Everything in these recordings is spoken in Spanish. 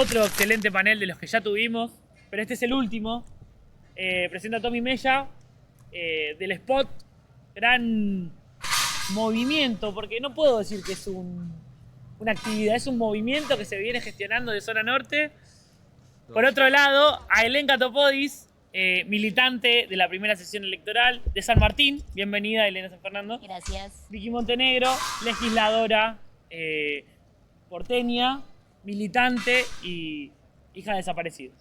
otro excelente panel de los que ya tuvimos, pero este es el último. Presento a Tommy Mella, del spot. Gran movimiento, porque no puedo decir que es una actividad, es un movimiento que se viene gestionando de zona norte. Por otro lado, a Elenka Topodis, militante de la primera sesión electoral de San Martín. Bienvenida, Elena San Fernando. Gracias. Vicky Montenegro, legisladora porteña, militante y hija de desaparecidos.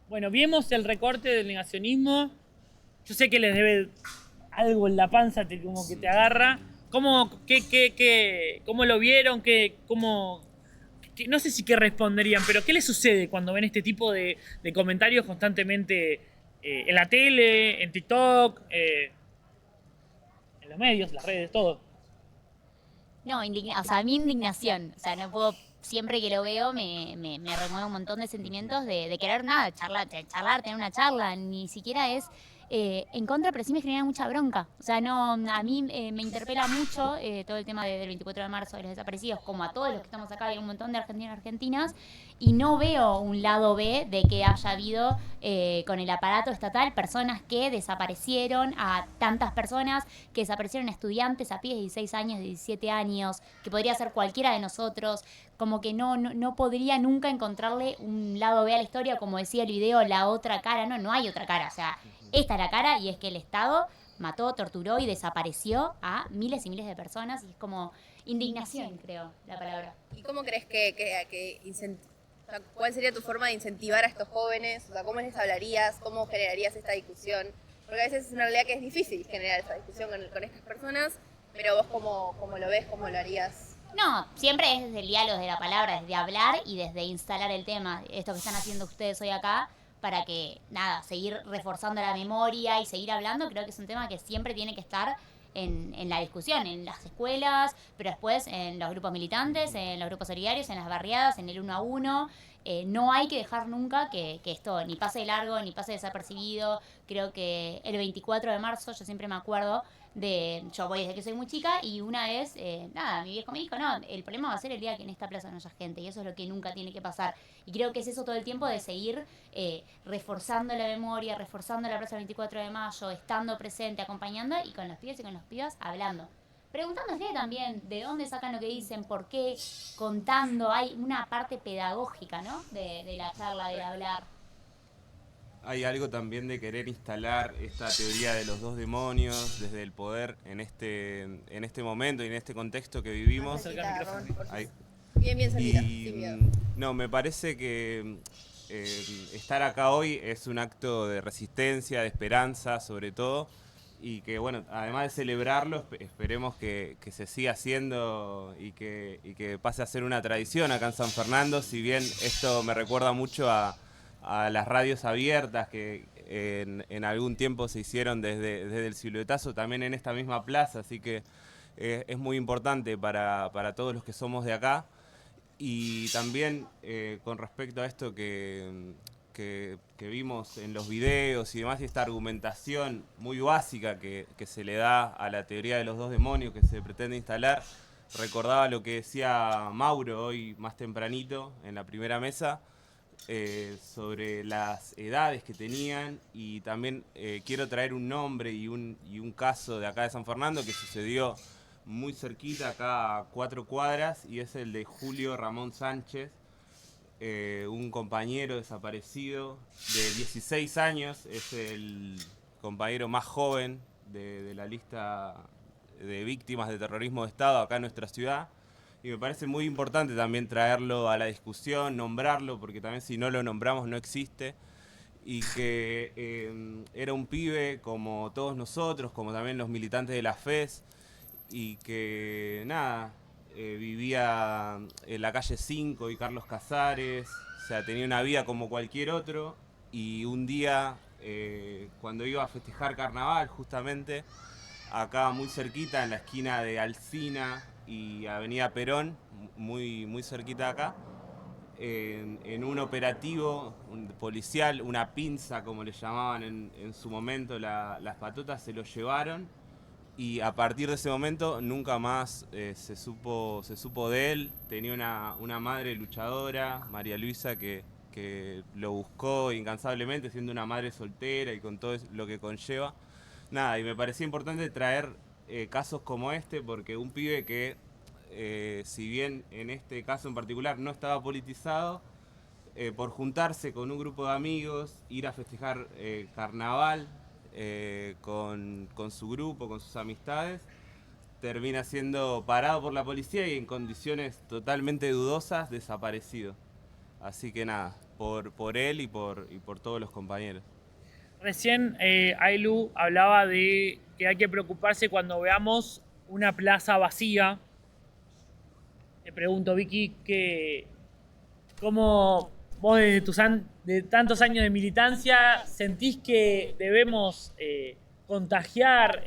Bueno, vimos el recorte del negacionismo. Yo sé que les debe algo en la panza, como que te agarra. ¿Cómo lo vieron? No sé si qué responderían, pero ¿qué les sucede cuando ven este tipo de comentarios constantemente en la tele, en TikTok, en los medios, las redes, todo? No, o sea, mi indignación. O sea, no puedo, siempre que lo veo me remueve un montón de sentimientos de querer nada, charlar, tener una charla. Ni siquiera es en contra, pero sí me genera mucha bronca. O sea, no, a mí me interpela mucho todo el tema del 24 de marzo de los desaparecidos, como a todos los que estamos acá, hay un montón de argentinos y argentinas, y no veo un lado B de que haya habido con el aparato estatal personas que desaparecieron, a tantas personas que desaparecieron, estudiantes a pibes de 16 años, de 17 años, que podría ser cualquiera de nosotros, como que no podría nunca encontrarle un lado B a la historia, como decía el video, la otra cara. No hay otra cara, o sea, esta es la cara, y es que el Estado mató, torturó y desapareció a miles y miles de personas, y es como indignación, creo, la palabra. ¿Y cómo crees o sea, cuál sería tu forma de incentivar a estos jóvenes? O sea, ¿cómo les hablarías? ¿Cómo generarías esta discusión? Porque a veces es una realidad que es difícil generar esa discusión con estas personas, pero vos cómo lo ves, cómo lo harías. No, siempre es desde el diálogo, desde la palabra, desde hablar y desde instalar el tema. Esto que están haciendo ustedes hoy acá, para que, nada, seguir reforzando la memoria y seguir hablando, creo que es un tema que siempre tiene que estar en la discusión, en las escuelas, pero después en los grupos militantes, en los grupos solidarios, en las barriadas, en el 1 a 1. No hay que dejar nunca que esto ni pase de largo, ni pase desapercibido. Creo que el 24 de marzo, yo siempre me acuerdo yo voy desde que soy muy chica, y una vez, nada, mi viejo me dijo, no, el problema va a ser el día que en esta plaza no haya gente, y eso es lo que nunca tiene que pasar. Y creo que es eso todo el tiempo, de seguir reforzando la memoria, reforzando la plaza del 24 de mayo, estando presente, acompañando, y con los pibes y con las pibas hablando. Preguntándose también de dónde sacan lo que dicen, por qué, contando. Hay una parte pedagógica, ¿no? De la charla, de hablar. Hay algo también de querer instalar esta teoría de los dos demonios desde el poder en este momento y en este contexto que vivimos. Bien cerquita. No, me parece que estar acá hoy es un acto de resistencia, de esperanza sobre todo, y que bueno, además de celebrarlo, esperemos que se siga haciendo y que pase a ser una tradición acá en San Fernando. Si bien esto me recuerda mucho a las radios abiertas que en algún tiempo se hicieron desde el Siluetazo, también en esta misma plaza, así que es muy importante para todos los que somos de acá. Y también con respecto a esto que vimos en los videos y demás, y esta argumentación muy básica que se le da a la teoría de los dos demonios que se pretende instalar, recordaba lo que decía Mauro hoy más tempranito en la primera mesa, sobre las edades que tenían, y también quiero traer un nombre y un caso de acá de San Fernando que sucedió muy cerquita, acá a 4 cuadras, y es el de Julio Ramón Sánchez, un compañero desaparecido de 16 años, es el compañero más joven de la lista de víctimas de terrorismo de Estado acá en nuestra ciudad. Y me parece muy importante también traerlo a la discusión, nombrarlo, porque también si no lo nombramos no existe. Y que era un pibe como todos nosotros, como también los militantes de la FES, y que nada, vivía en la calle 5 y Carlos Casares, o sea, tenía una vida como cualquier otro. Y un día, cuando iba a festejar carnaval, justamente, acá muy cerquita, en la esquina de Alsina y Avenida Perón, muy cerquita de acá, en un operativo policial, una pinza como le llamaban en su momento las patotas, se lo llevaron Y a partir de ese momento nunca más se supo de él. Tenía una madre luchadora, María Luisa, que lo buscó incansablemente, siendo una madre soltera y con todo lo que conlleva. Nada, y me parecía importante traer casos como este, porque un pibe que, si bien en este caso en particular no estaba politizado, por juntarse con un grupo de amigos, ir a festejar carnaval con su grupo, con sus amistades, termina siendo parado por la policía y en condiciones totalmente dudosas, desaparecido. Así que nada, por él y por todos los compañeros. Recién Ailu hablaba de que hay que preocuparse cuando veamos una plaza vacía. Te pregunto, Vicky, ¿cómo vos de tantos años de militancia sentís que debemos contagiar,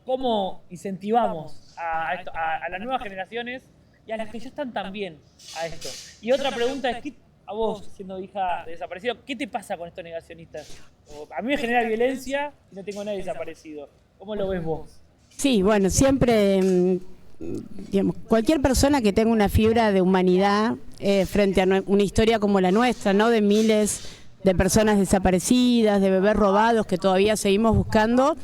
cómo incentivamos a las nuevas generaciones y a las que ya están también a esto? Y otra pregunta es, a vos, siendo hija de desaparecido, ¿qué te pasa con estos negacionistas? A mí me genera violencia y no tengo a nadie desaparecido. ¿Cómo lo ves vos? Sí, bueno, siempre, digamos, cualquier persona que tenga una fibra de humanidad frente a una historia como la nuestra, ¿no? De miles de personas desaparecidas, de bebés robados que todavía seguimos buscando,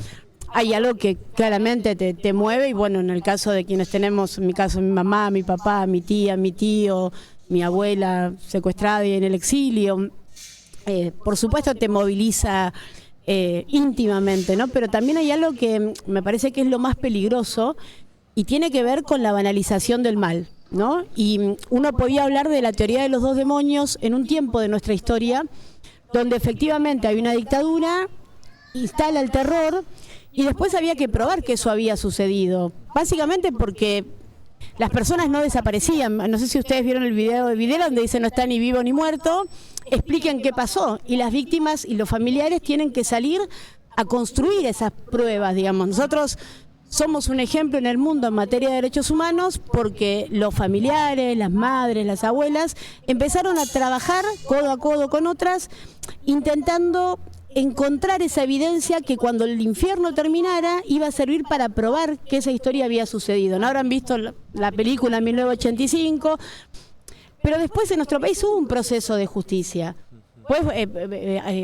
hay algo que claramente te mueve. Y bueno, en el caso de quienes tenemos, en mi caso, mi mamá, mi papá, mi tía, mi tío, mi abuela secuestrada y en el exilio, por supuesto te moviliza íntimamente, ¿no? Pero también hay algo que me parece que es lo más peligroso y tiene que ver con la banalización del mal, ¿no? Y uno podía hablar de la teoría de los dos demonios en un tiempo de nuestra historia donde efectivamente hay una dictadura, instala el terror y después había que probar que eso había sucedido, básicamente porque las personas no desaparecían. No sé si ustedes vieron el video de Videla donde dice no está ni vivo ni muerto, expliquen qué pasó y las víctimas y los familiares tienen que salir a construir esas pruebas, digamos. Nosotros somos un ejemplo en el mundo en materia de derechos humanos porque los familiares, las madres, las abuelas empezaron a trabajar codo a codo con otras intentando encontrar esa evidencia que cuando el infierno terminara iba a servir para probar que esa historia había sucedido. ¿No habrán visto la película 1985? Pero después en nuestro país hubo un proceso de justicia. Pues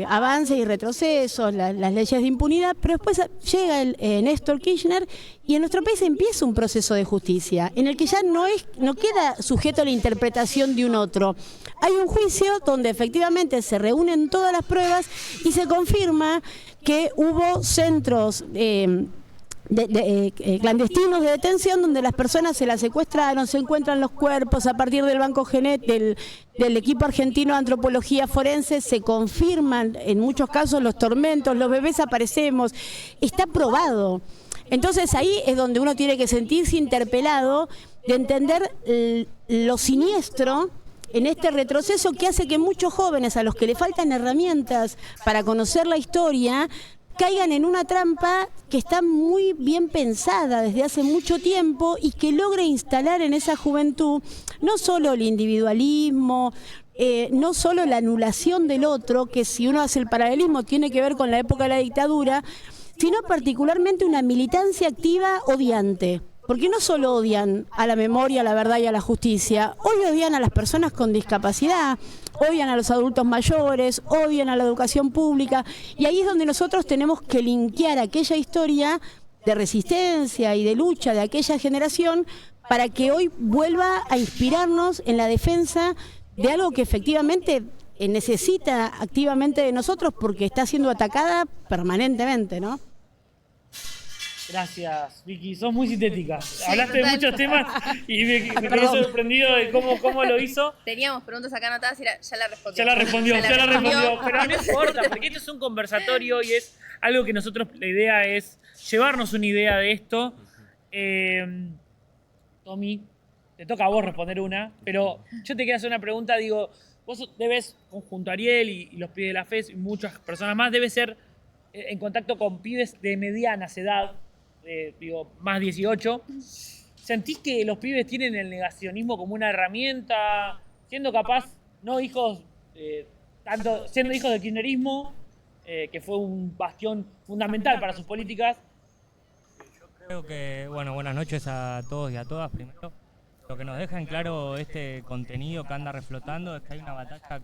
avances y retrocesos, las leyes de impunidad, pero después llega Néstor Kirchner y en nuestro país empieza un proceso de justicia en el que ya no queda sujeto a la interpretación de un otro. Hay un juicio donde efectivamente se reúnen todas las pruebas y se confirma que hubo centros clandestinos de detención donde las personas se las secuestraron, se encuentran los cuerpos a partir del banco del equipo argentino de antropología forense, se confirman en muchos casos los tormentos, los bebés aparecemos, está probado. Entonces ahí es donde uno tiene que sentirse interpelado de entender lo siniestro en este retroceso que hace que muchos jóvenes a los que le faltan herramientas para conocer la historia caigan en una trampa que está muy bien pensada desde hace mucho tiempo y que logra instalar en esa juventud no solo el individualismo, no solo la anulación del otro, que si uno hace el paralelismo tiene que ver con la época de la dictadura, sino particularmente una militancia activa odiante. Porque no solo odian a la memoria, a la verdad y a la justicia, hoy odian a las personas con discapacidad, odian a los adultos mayores, odian a la educación pública, y ahí es donde nosotros tenemos que linkear aquella historia de resistencia y de lucha de aquella generación para que hoy vuelva a inspirarnos en la defensa de algo que efectivamente necesita activamente de nosotros porque está siendo atacada permanentemente, ¿no? Gracias, Vicky. Sos muy sintética. Hablaste de muchos temas y me quedé sorprendido de cómo lo hizo. Teníamos preguntas acá anotadas y ya la respondió. Ya la respondió. Pero no importa, porque esto es un conversatorio y es algo que nosotros, la idea es llevarnos una idea de esto. Tommy, te toca a vos responder una, pero yo te quiero hacer una pregunta. Digo, vos debes, junto a Ariel y los pibes de la FES y muchas personas más, debes ser en contacto con pibes de medianas edad, más 18. ¿Sentís que los pibes tienen el negacionismo como una herramienta, siendo capaz, no hijos, siendo hijos del kirchnerismo, que fue un bastión fundamental para sus políticas? Creo que, bueno, buenas noches a todos y a todas. Primero, lo que nos deja en claro este contenido que anda reflotando es que hay una batalla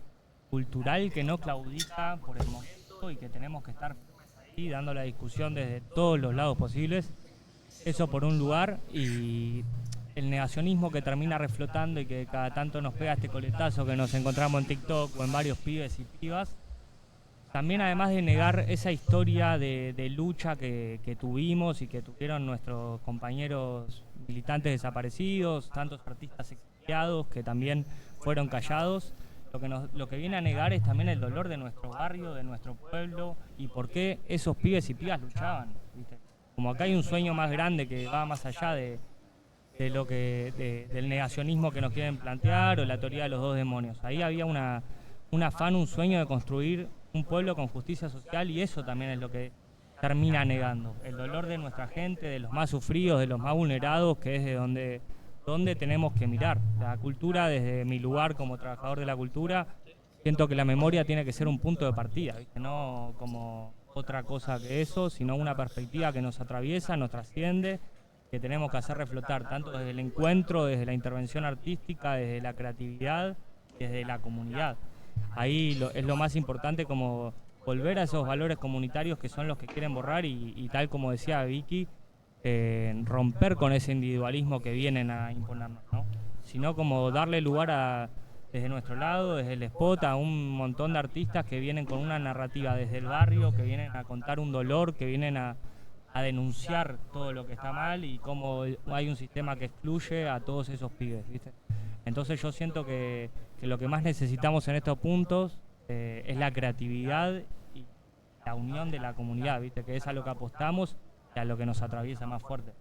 cultural que no claudica por el momento y que tenemos que estar ahí dando la discusión desde todos los lados posibles. Eso por un lugar, y el negacionismo que termina reflotando y que cada tanto nos pega este coletazo que nos encontramos en TikTok o en varios pibes y pibas. También, además de negar esa historia de lucha que tuvimos y que tuvieron nuestros compañeros militantes desaparecidos, tantos artistas exiliados que también fueron callados, lo que viene a negar es también el dolor de nuestro barrio, de nuestro pueblo, y por qué esos pibes y pibas luchaban, ¿viste? Como acá hay un sueño más grande que va más allá del negacionismo que nos quieren plantear o la teoría de los dos demonios. Ahí había un afán, un sueño de construir un pueblo con justicia social, y eso también es lo que termina negando. El dolor de nuestra gente, de los más sufridos, de los más vulnerados, que es de donde tenemos que mirar. La cultura, desde mi lugar como trabajador de la cultura, siento que la memoria tiene que ser un punto de partida, ¿viste? No como otra cosa que eso, sino una perspectiva que nos atraviesa, nos trasciende, que tenemos que hacer reflotar tanto desde el encuentro, desde la intervención artística, desde la creatividad, desde la comunidad. Ahí es lo más importante, como volver a esos valores comunitarios que son los que quieren borrar y tal como decía Vicky, romper con ese individualismo que vienen a imponernos, ¿no? Sino como darle lugar desde nuestro lado, desde el spot, a un montón de artistas que vienen con una narrativa desde el barrio, que vienen a contar un dolor, que vienen a denunciar todo lo que está mal y cómo hay un sistema que excluye a todos esos pibes, ¿viste? Entonces yo siento que lo que más necesitamos en estos puntos es la creatividad y la unión de la comunidad, ¿viste? Que es a lo que apostamos y a lo que nos atraviesa más fuerte.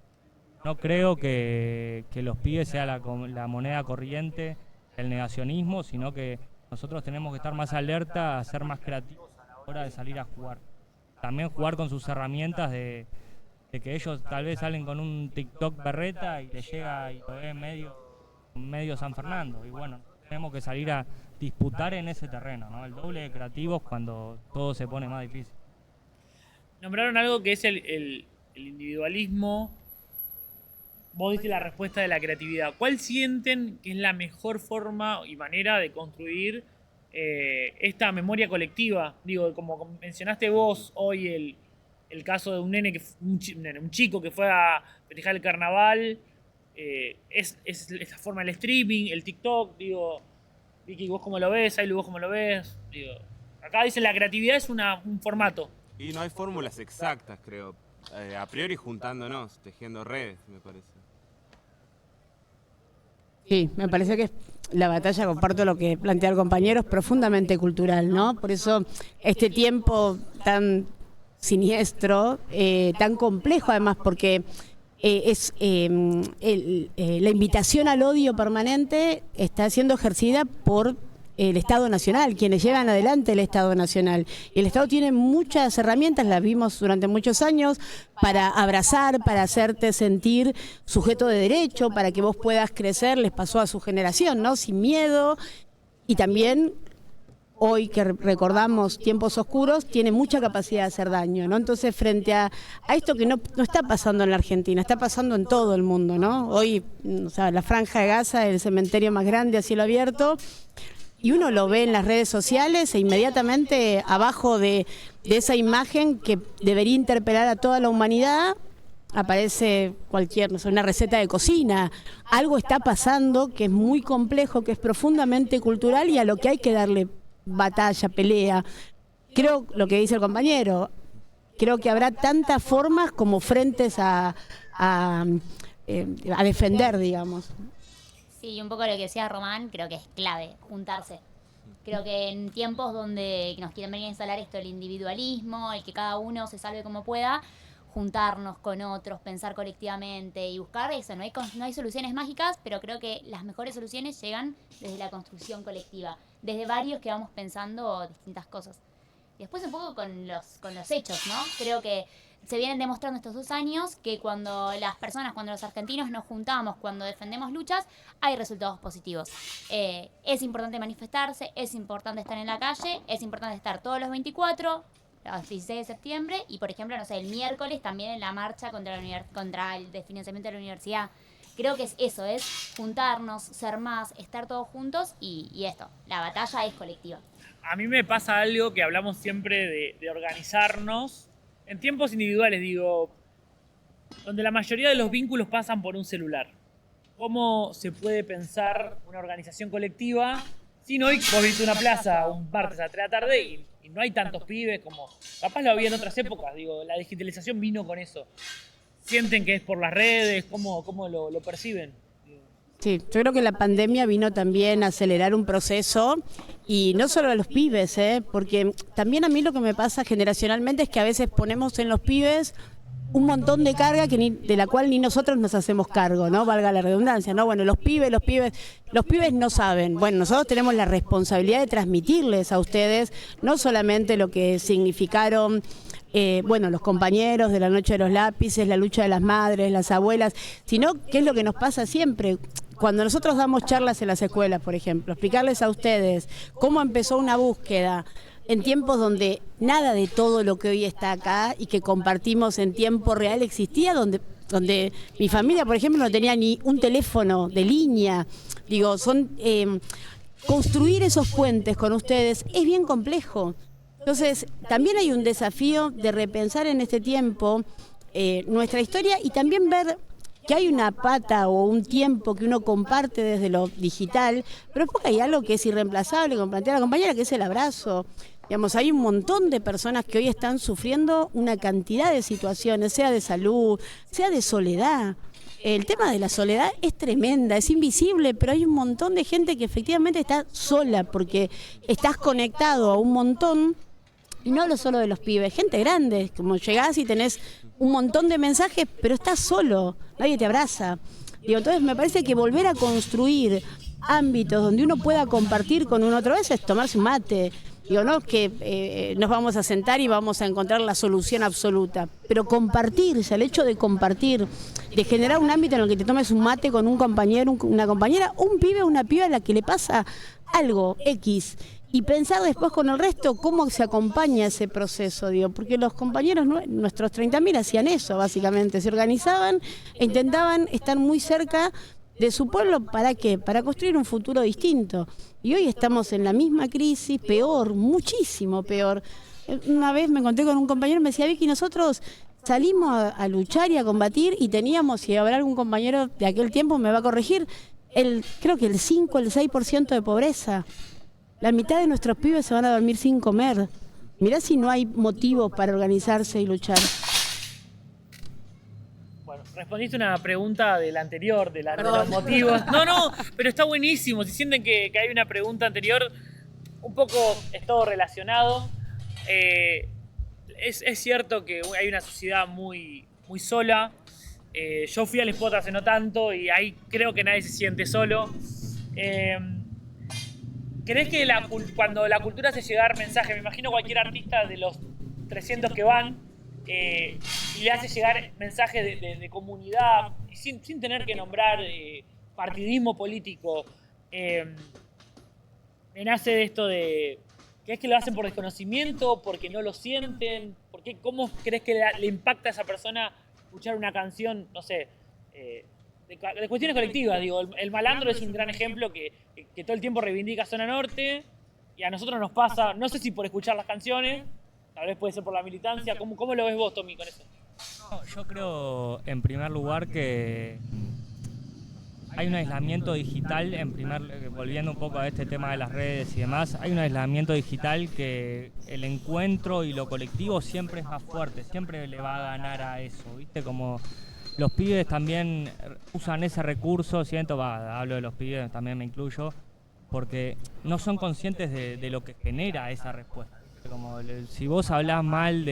No creo que los pibes sea la moneda corriente del negacionismo, sino que nosotros tenemos que estar más alerta, a ser más creativos a la hora de salir a jugar. También jugar con sus herramientas de que ellos tal vez salen con un TikTok berreta y les llega y lo ve medio San Fernando. Y bueno, tenemos que salir a disputar en ese terreno, ¿no? El doble de creativos cuando todo se pone más difícil. Nombraron algo que es el individualismo. Vos diste la respuesta de la creatividad. ¿Cuál sienten que es la mejor forma y manera de construir esta memoria colectiva? Digo, como mencionaste vos hoy el caso de un nene, un chico que fue a festejar el carnaval, es esa forma del streaming, el TikTok, digo, Vicky, ¿vos cómo lo ves? Ailu, ¿vos cómo lo ves? Digo, acá dice la creatividad es un formato. Y no hay fórmulas exactas, creo. A priori juntándonos, tejiendo redes, me parece. Sí, me parece que la batalla, comparto lo que plantea el compañero, es profundamente cultural, ¿no? Por eso este tiempo tan siniestro, tan complejo además, porque es la invitación al odio permanente está siendo ejercida por el Estado Nacional, quienes llevan adelante el Estado Nacional. Y el Estado tiene muchas herramientas, las vimos durante muchos años, para abrazar, para hacerte sentir sujeto de derecho, para que vos puedas crecer, les pasó a su generación, ¿no? Sin miedo. Y también, hoy que recordamos tiempos oscuros, tiene mucha capacidad de hacer daño, ¿no? Entonces, frente a esto que no está pasando en la Argentina, está pasando en todo el mundo, ¿no? Hoy, o sea, la Franja de Gaza, el cementerio más grande a cielo abierto, y uno lo ve en las redes sociales e inmediatamente abajo de esa imagen que debería interpelar a toda la humanidad aparece no sé, una receta de cocina. Algo está pasando que es muy complejo, que es profundamente cultural y a lo que hay que darle batalla, pelea. Creo lo que dice el compañero, creo que habrá tantas formas como frentes a defender, digamos. Sí, un poco lo que decía Román, creo que es clave, juntarse. Creo que en tiempos donde nos quieren venir a instalar esto, el individualismo, el que cada uno se salve como pueda, juntarnos con otros, pensar colectivamente y buscar eso. No hay soluciones mágicas, pero creo que las mejores soluciones llegan desde la construcción colectiva, desde varios que vamos pensando distintas cosas. Y después un poco con los hechos, ¿no? Creo que se vienen demostrando estos 2 años que cuando los argentinos nos juntamos, cuando defendemos luchas, hay resultados positivos. Es importante manifestarse, es importante estar en la calle, es importante estar todos los 24, el 16 de septiembre, y por ejemplo, no sé, el miércoles también en la marcha contra el desfinanciamiento de la universidad. Creo que es eso, es juntarnos, ser más, estar todos juntos y esto, la batalla es colectiva. A mí me pasa algo que hablamos siempre de organizarnos en tiempos individuales, digo, donde la mayoría de los vínculos pasan por un celular. ¿Cómo se puede pensar una organización colectiva sin hoy vos viste una plaza un martes a las 3 de la tarde y no hay tantos pibes como capaz lo había en otras épocas? Digo, la digitalización vino con eso. ¿Sienten que es por las redes? ¿Cómo lo perciben? Sí, yo creo que la pandemia vino también a acelerar un proceso y no solo a los pibes, porque también a mí lo que me pasa generacionalmente es que a veces ponemos en los pibes un montón de carga de la cual ni nosotros nos hacemos cargo, ¿no? Valga la redundancia, ¿no? Bueno, los pibes no saben. Bueno, nosotros tenemos la responsabilidad de transmitirles a ustedes no solamente lo que significaron los compañeros de la Noche de los Lápices, la lucha de las madres, las abuelas, sino qué es lo que nos pasa siempre. Cuando nosotros damos charlas en las escuelas, por ejemplo, explicarles a ustedes cómo empezó una búsqueda en tiempos donde nada de todo lo que hoy está acá y que compartimos en tiempo real existía, donde mi familia, por ejemplo, no tenía ni un teléfono de línea. Digo, construir esos puentes con ustedes es bien complejo. Entonces, también hay un desafío de repensar en este tiempo nuestra historia y también ver que hay una pata o un tiempo que uno comparte desde lo digital, pero es porque hay algo que es irreemplazable, como plantea la compañera, que es el abrazo. Digamos, hay un montón de personas que hoy están sufriendo una cantidad de situaciones, sea de salud, sea de soledad. El tema de la soledad es tremenda, es invisible, pero hay un montón de gente que efectivamente está sola porque estás conectado a un montón. Y no hablo solo de los pibes, gente grande, como llegás y tenés un montón de mensajes, pero estás solo, nadie te abraza. Digo, entonces me parece que volver a construir ámbitos donde uno pueda compartir con un otro, es tomarse un mate. Digo, no que nos vamos a sentar y vamos a encontrar la solución absoluta, pero compartir, el hecho de compartir, de generar un ámbito en el que te tomes un mate con un compañero, una compañera, un pibe o una piba a la que le pasa algo X, y pensar después con el resto cómo se acompaña ese proceso, digo, porque los compañeros, nuestros 30.000 hacían eso básicamente, se organizaban e intentaban estar muy cerca de su pueblo. ¿Para qué? Para construir un futuro distinto. Y hoy estamos en la misma crisis, peor, muchísimo peor. Una vez me encontré con un compañero y me decía, Vicky, nosotros salimos a luchar y a combatir y teníamos, si habrá algún compañero de aquel tiempo me va a corregir, creo que el 5, el 6% de pobreza. La mitad de nuestros pibes se van a dormir sin comer. Mirá si no hay motivos para organizarse y luchar. Bueno, respondiste una pregunta de la anterior, de los motivos. No, pero está buenísimo. Si sienten que hay una pregunta anterior, un poco es todo relacionado. Es cierto que hay una sociedad muy, muy sola. Yo fui al Spot hace no tanto y ahí creo que nadie se siente solo. ¿Crees que cuando la cultura hace llegar mensajes, me imagino cualquier artista de los 300 que van, y le hace llegar mensajes de comunidad, sin tener que nombrar partidismo político, me nace de esto de, ¿crees que lo hacen por desconocimiento, porque no lo sienten? ¿Cómo crees que le impacta a esa persona escuchar una canción, no sé, de cuestiones colectivas? Digo, el Malandro es un gran ejemplo que todo el tiempo reivindica Zona Norte, y a nosotros nos pasa, no sé si por escuchar las canciones, tal vez puede ser por la militancia. ¿Cómo lo ves vos, Tommy, con eso? No, yo creo, en primer lugar, que hay un aislamiento digital, volviendo un poco a este tema de las redes y demás, hay un aislamiento digital que el encuentro y lo colectivo siempre es más fuerte, siempre le va a ganar a eso, ¿viste? Como los pibes también usan ese recurso, hablo de los pibes, también me incluyo, porque no son conscientes de lo que genera esa respuesta. Como si vos hablás mal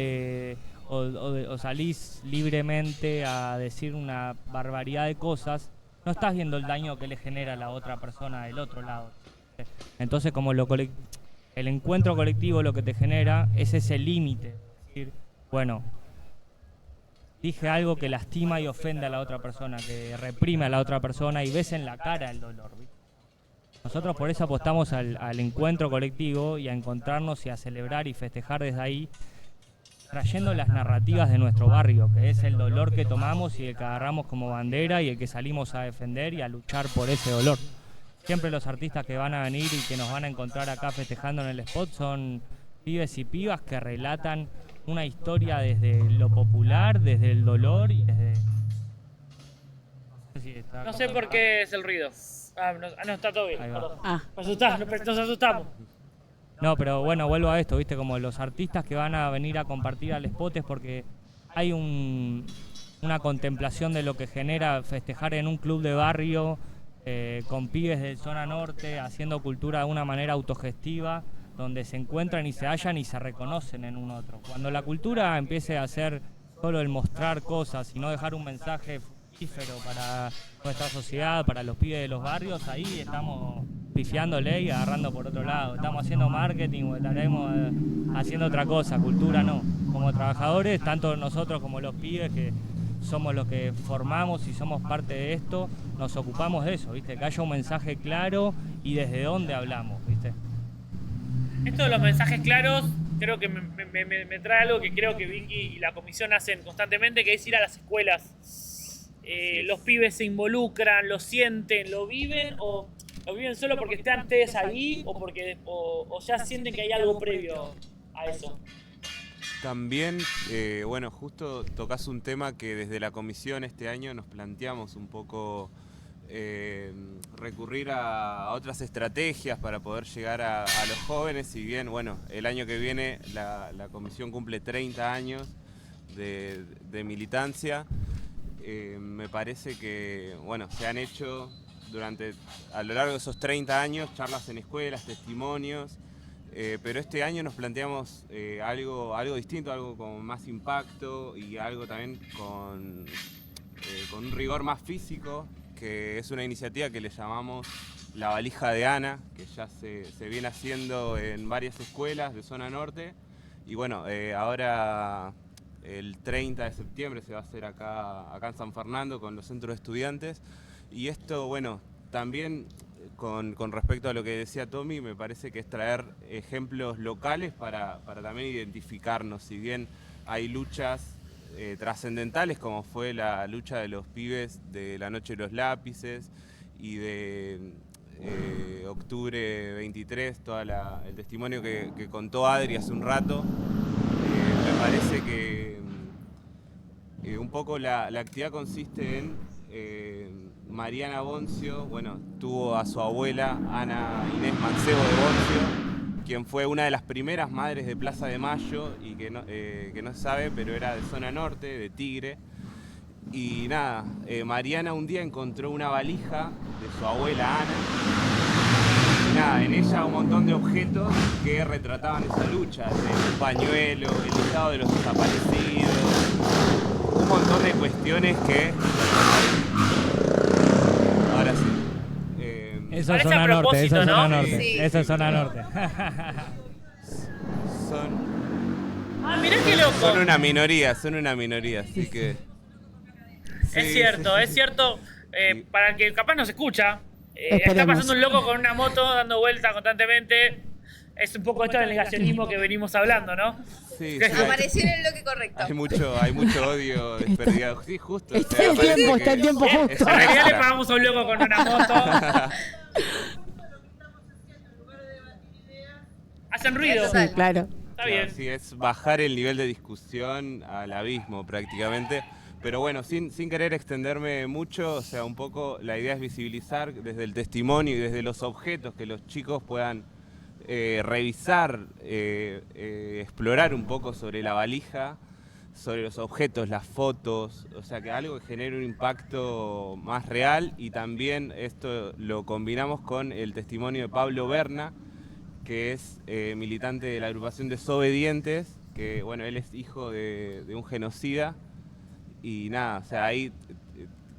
o salís libremente a decir una barbaridad de cosas, no estás viendo el daño que le genera a la otra persona del otro lado. Entonces, como el encuentro colectivo lo que te genera es ese límite. Es decir, bueno, dije algo que lastima y ofende a la otra persona, que reprime a la otra persona, y ves en la cara el dolor, ¿viste? Nosotros por eso apostamos al encuentro colectivo y a encontrarnos y a celebrar y festejar desde ahí. trayendo las narrativas de nuestro barrio, que es el dolor que tomamos y el que agarramos como bandera y el que salimos a defender y a luchar por ese dolor. Siempre los artistas que van a venir y que nos van a encontrar acá festejando en el spot son pibes y pibas que relatan una historia desde lo popular, desde el dolor y desde... No sé por qué es el ruido. No, está todo bien. Ahí va. Perdón. Ah, Nos asustamos. No, pero bueno, vuelvo a esto, ¿viste? Como los artistas que van a venir a compartir al spot es porque hay una contemplación de lo que genera festejar en un club de barrio con pibes de zona norte, haciendo cultura de una manera autogestiva, donde se encuentran y se hallan y se reconocen en un otro. Cuando la cultura empiece a ser solo el mostrar cosas y no dejar un mensaje fructífero para nuestra sociedad, para los pibes de los barrios, ahí estamos pifiándole y agarrando por otro lado. Estamos haciendo marketing o estaremos haciendo otra cosa, cultura no. Como trabajadores, tanto nosotros como los pibes que somos los que formamos y somos parte de esto, nos ocupamos de eso, ¿viste? Que haya un mensaje claro y desde dónde hablamos, ¿viste? Esto de los mensajes claros, creo que me trae algo que creo que Vicky y la comisión hacen constantemente, que es ir a las escuelas. Los pibes se involucran, lo sienten, lo viven, o lo viven solo porque están ustedes ahí, o ya sienten que hay algo previo a eso. También, bueno, justo tocas un tema que desde la comisión este año nos planteamos un poco recurrir a otras estrategias para poder llegar a los jóvenes. Si bien, bueno, el año que viene la comisión cumple 30 años de militancia, me parece que, bueno, se han hecho a lo largo de esos 30 años charlas en escuelas, testimonios, pero este año nos planteamos algo distinto, algo con más impacto y algo también con un rigor más físico, que es una iniciativa que le llamamos La Valija de Ana, que ya se viene haciendo en varias escuelas de zona norte. Y bueno, ahora el 30 de septiembre se va a hacer acá en San Fernando con los centros de estudiantes. Y esto, bueno, también con respecto a lo que decía Tommy, me parece que es traer ejemplos locales para también identificarnos. Si bien hay luchas trascendentales, como fue la lucha de los pibes de la Noche de los Lápices y de octubre 23, todo el testimonio que contó Adri hace un rato, me parece que un poco la actividad consiste en Mariana Boncio, bueno, tuvo a su abuela Ana Inés Mancebo de Boncio, quien fue una de las primeras madres de Plaza de Mayo y que no se sabe, pero era de zona norte, de Tigre. Y nada, Mariana un día encontró una valija de su abuela Ana. Y nada, en ella un montón de objetos que retrataban esa lucha, el pañuelo, el listado de los desaparecidos, un montón de cuestiones que... Ahora sí. Eso es Parece zona a norte, propósito, eso es zona ¿no? norte, Sí. eso es zona norte. Mirá qué loco. Son una minoría, así que... Es cierto, es cierto. Para el que capaz no se escucha, está Esperemos. pasando un loco con una moto dando vueltas constantemente. Es un poco esto del negacionismo que venimos hablando, ¿no? Sí, Que sí, Apareció en el bloque correcto. hay mucho odio desperdigado. Sí, justo. Está o sea, el parece tiempo, que está el tiempo es justo. En realidad le extra. pagamos a un loco con una moto. Hacen ruido. Sí, claro. Está bien. Sí, es bajar el nivel de discusión al abismo prácticamente. Pero bueno, sin querer extenderme mucho, o sea, un poco la idea es visibilizar desde el testimonio y desde los objetos que los chicos puedan revisar, explorar un poco sobre la valija, sobre los objetos, las fotos, o sea, que algo que genere un impacto más real. Y también esto lo combinamos con el testimonio de Pablo Berna, que es militante de la agrupación Desobedientes, que bueno, él es hijo de un genocida. Y nada, o sea, ahí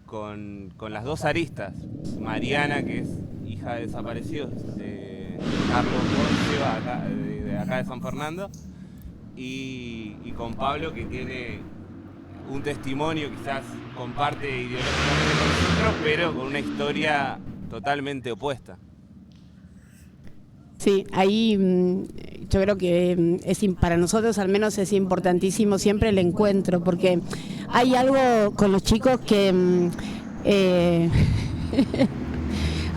con las dos aristas, Mariana, que es hija de desaparecidos de Carlos Boncio, de acá de San Fernando, y con Pablo, que tiene un testimonio, quizás comparte ideológicamente con nosotros, pero con una historia totalmente opuesta. Sí, ahí yo creo que para nosotros al menos es importantísimo siempre el encuentro, porque hay algo con los chicos que...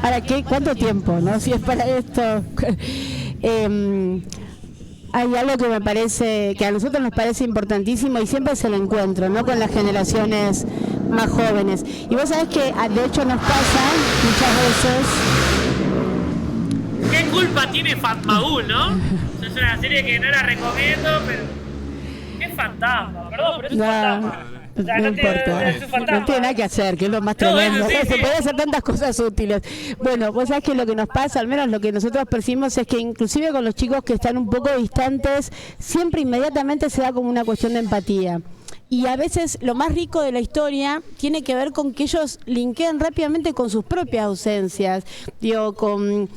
ahora, ¿cuánto tiempo, no? Si es para esto... hay algo que me parece, que a nosotros nos parece importantísimo y siempre es el encuentro, ¿no? Con las generaciones más jóvenes. Y vos sabés que de hecho nos pasa muchas veces... ¿Qué culpa tiene Fatmagul, no? Es una serie que no la recomiendo, pero... Es fantasma, perdón, pero es un fantasma. O sea, No importa, es un fantasma. no tiene nada que hacer, que es lo más No, tremendo. eso sí, Se sí. puede hacer tantas cosas útiles. Bueno, vos sabés que lo que nos pasa, al menos lo que nosotros percibimos, es que inclusive con los chicos que están un poco distantes, siempre inmediatamente se da como una cuestión de empatía. Y a veces lo más rico de la historia tiene que ver con que ellos linkean rápidamente con sus propias ausencias, digo, con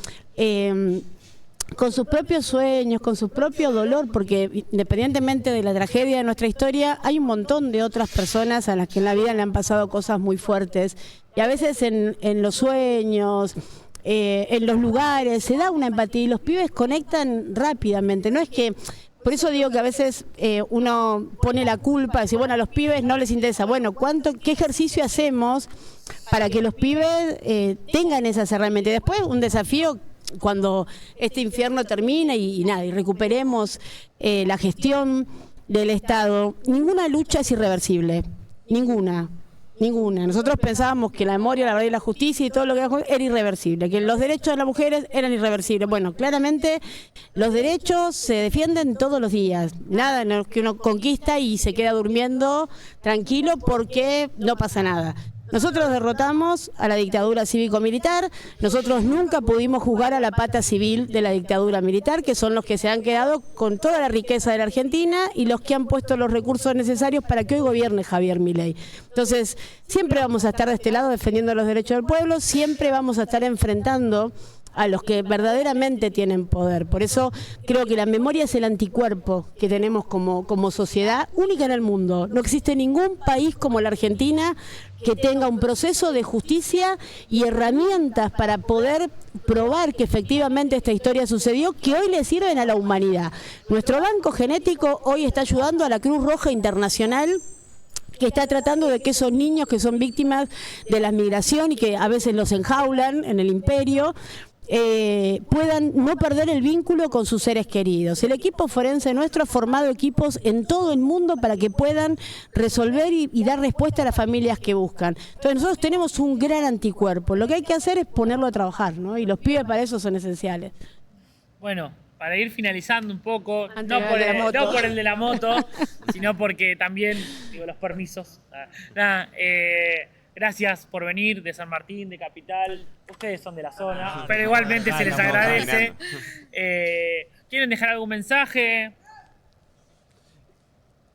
sus propios sueños, con su propio dolor, porque independientemente de la tragedia de nuestra historia, hay un montón de otras personas a las que en la vida le han pasado cosas muy fuertes. Y a veces en los sueños, en los lugares, se da una empatía y los pibes conectan rápidamente. No es que... Por eso digo que a veces uno pone la culpa, decir, bueno, a los pibes no les interesa. Bueno, ¿qué ejercicio hacemos para que los pibes tengan esas herramientas? Y después un desafío cuando este infierno termine y recuperemos la gestión del Estado. Ninguna lucha es irreversible, ninguna. Nosotros pensábamos que la memoria, la verdad y la justicia y todo lo que era irreversible, que los derechos de las mujeres eran irreversibles. Bueno, claramente los derechos se defienden todos los días. Nada en lo que uno conquista y se queda durmiendo tranquilo porque no pasa nada. Nosotros derrotamos a la dictadura cívico-militar, nosotros nunca pudimos jugar a la pata civil de la dictadura militar, que son los que se han quedado con toda la riqueza de la Argentina y los que han puesto los recursos necesarios para que hoy gobierne Javier Milei. Entonces, siempre vamos a estar de este lado defendiendo los derechos del pueblo, siempre vamos a estar enfrentando a los que verdaderamente tienen poder. Por eso creo que la memoria es el anticuerpo que tenemos como sociedad única en el mundo. No existe ningún país como la Argentina que tenga un proceso de justicia y herramientas para poder probar que efectivamente esta historia sucedió, que hoy le sirven a la humanidad. Nuestro banco genético hoy está ayudando a la Cruz Roja Internacional, que está tratando de que esos niños que son víctimas de la migración y que a veces los enjaulan en el imperio, puedan no perder el vínculo con sus seres queridos. El equipo forense nuestro ha formado equipos en todo el mundo para que puedan resolver y dar respuesta a las familias que buscan. Entonces nosotros tenemos un gran anticuerpo. Lo que hay que hacer es ponerlo a trabajar, ¿no? Y los pibes para eso son esenciales. Bueno, para ir finalizando un poco, Antes no de por, la el, moto. no por el de la moto, sino porque también, digo, los permisos. Gracias por venir de San Martín, de Capital. Ustedes son de la zona, pero igualmente se les agradece. ¿Quieren dejar algún mensaje?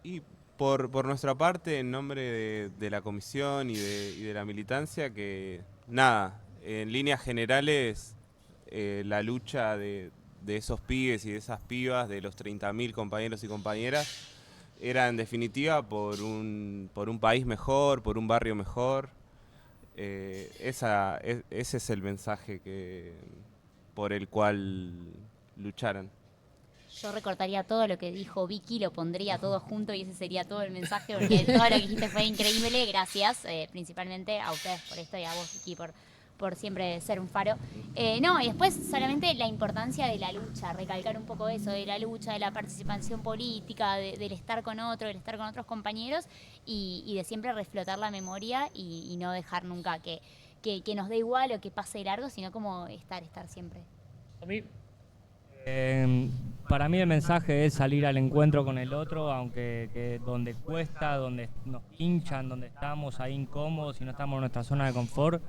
Y por nuestra parte, en nombre de la comisión y de la militancia, que nada, en líneas generales, la lucha de esos pibes y de esas pibas, de los 30.000 compañeros y compañeras, era en definitiva por un país mejor, por un barrio mejor. Ese es el mensaje por el cual lucharan. Yo recortaría todo lo que dijo Vicky, lo pondría todo junto y ese sería todo el mensaje, porque todo lo que dijiste fue increíble. Gracias, principalmente a ustedes por esto y a vos, Vicky, por siempre ser un faro. No, y después solamente la importancia de la lucha, recalcar un poco eso, de la lucha, de la participación política, del estar con otro, del estar con otros compañeros y de siempre reflotar la memoria y no dejar nunca que nos dé igual o que pase largo, sino como estar siempre. A mí, Para mí el mensaje es salir al encuentro con el otro, aunque que donde cuesta, donde nos pinchan, donde estamos ahí incómodos y no estamos en nuestra zona de confort,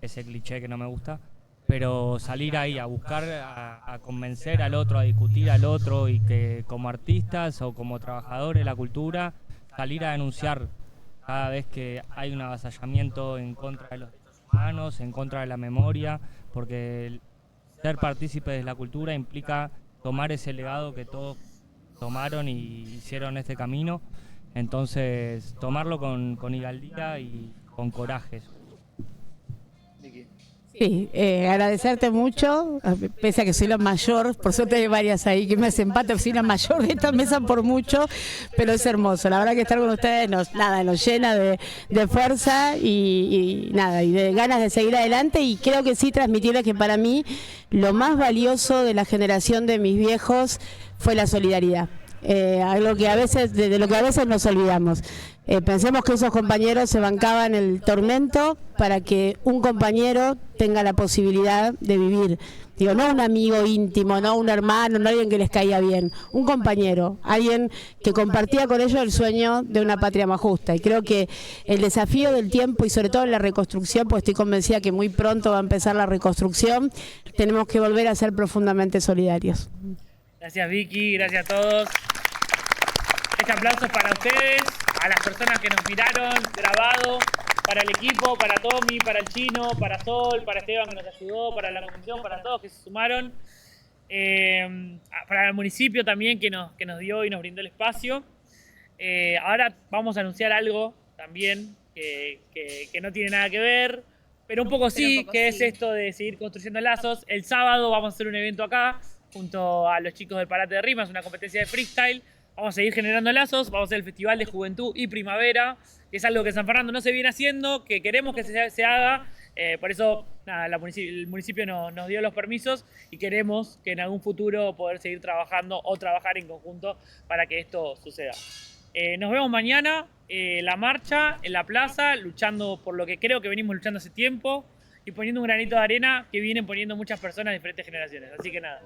ese cliché que no me gusta, pero salir ahí a buscar, a convencer al otro, a discutir al otro y que como artistas o como trabajadores de la cultura, salir a denunciar cada vez que hay un avasallamiento en contra de los derechos humanos, en contra de la memoria, porque ser partícipes de la cultura implica tomar ese legado que todos tomaron y hicieron este camino, entonces tomarlo con hidalguía y con coraje. Vicky. Sí, agradecerte mucho, pese a que soy la mayor, por suerte hay varias ahí que me hacen empate, soy la mayor de esta mesa por mucho, pero es hermoso, la verdad que estar con ustedes nos llena de fuerza y nada, y de ganas de seguir adelante, y creo que sí transmitirles que para mí lo más valioso de la generación de mis viejos fue la solidaridad. Algo que a veces, de lo que a veces nos olvidamos. Pensemos que esos compañeros se bancaban el tormento para que un compañero tenga la posibilidad de vivir. Digo, no un amigo íntimo, no un hermano, no alguien que les caía bien, un compañero, alguien que compartía con ellos el sueño de una patria más justa. Y creo que el desafío del tiempo y sobre todo en la reconstrucción, pues estoy convencida que muy pronto va a empezar la reconstrucción, tenemos que volver a ser profundamente solidarios. Gracias Vicky, gracias a todos. Este aplauso es para ustedes, a las personas que nos miraron, grabado, para el equipo, para Tommy, para el Chino, para Sol, para Esteban que nos ayudó, para la comisión, para todos que se sumaron. Para el municipio también que nos dio y nos brindó el espacio. Ahora vamos a anunciar algo también que no tiene nada que ver, pero un poco sí, que es esto de seguir construyendo lazos. El sábado vamos a hacer un evento acá, junto a los chicos del Parate de Rimas, una competencia de freestyle. Vamos a seguir generando lazos, vamos a hacer el Festival de Juventud y Primavera, que es algo que San Fernando no se viene haciendo, que queremos que se haga. Por eso nada, el municipio nos dio los permisos y queremos que en algún futuro poder seguir trabajando o trabajar en conjunto para que esto suceda. Nos vemos mañana, la marcha en la plaza, luchando por lo que creo que venimos luchando hace tiempo y poniendo un granito de arena que vienen poniendo muchas personas de diferentes generaciones. Así que nada.